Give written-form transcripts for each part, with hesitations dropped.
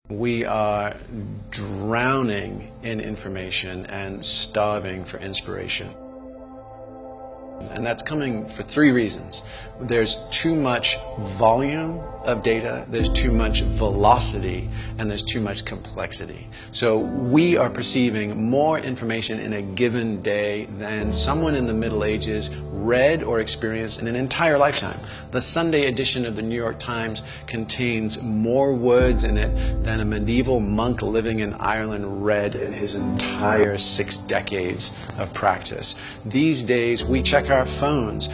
We are drowning in information and starving for inspiration. And that's coming for three reasons. There's too much volume of data, there's too much velocity, and there's too much complexity. So we are perceiving more information in a given day than someone in the Middle Ages read or experienced in an entire lifetime. The Sunday edition of the New York Times contains more words in it than a medieval monk living in Ireland read in his entire 6 decades of practice. These days, we check our phones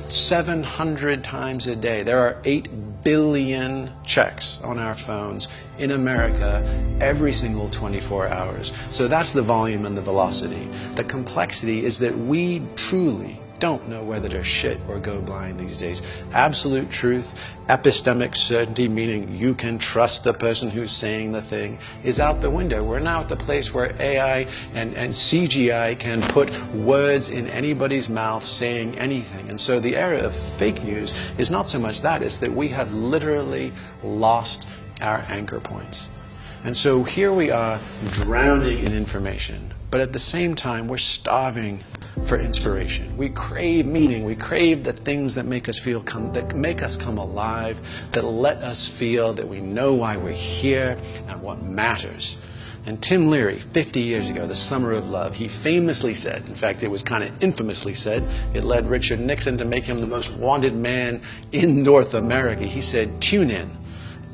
700 times a day. There are 8 billion checks on our phones in America every single 24 hours. So that's the volume and the velocity. The complexity is that we truly don't know whether to shit or go blind these days. Absolute truth, epistemic certainty, meaning you can trust the person who's saying the thing, is out the window. We're now at the place where AI and CGI can put words in anybody's mouth saying anything. And so the era of fake news is not so much that, it's that we have literally lost our anchor points. And so here we are drowning in information, but at the same time we're starving for inspiration. We crave meaning. We crave the things that make us feel that make us come alive, that let us feel that we know why we're here and what matters. And Tim Leary, 50 years ago, The Summer of Love, he famously said, in fact it was kind of infamously said, it led Richard Nixon to make him the most wanted man in North America. He said, tune in,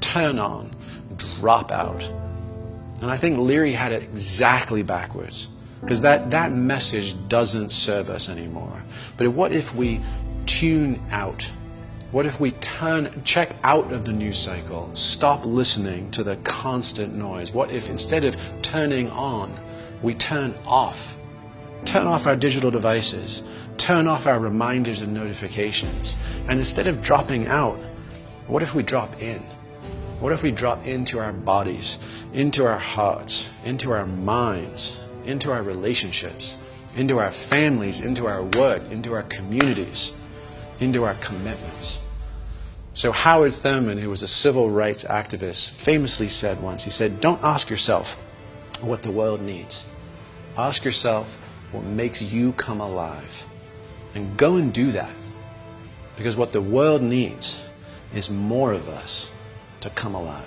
turn on, drop out. And I think Leary had it exactly backwards, because that message doesn't serve us anymore. But what if we tune out? What if we check out of the news cycle, stop listening to the constant noise? What if instead of turning on, we turn off? Turn off our digital devices, turn off our reminders and notifications. And instead of dropping out, what if we drop in? What if we drop into our bodies, into our hearts, into our minds, into our relationships, into our families, into our work, into our communities, into our commitments? So Howard Thurman, who was a civil rights activist, famously said once, he said, don't ask yourself what the world needs. Ask yourself what makes you come alive. And go and do that. Because what the world needs is more of us to come alive.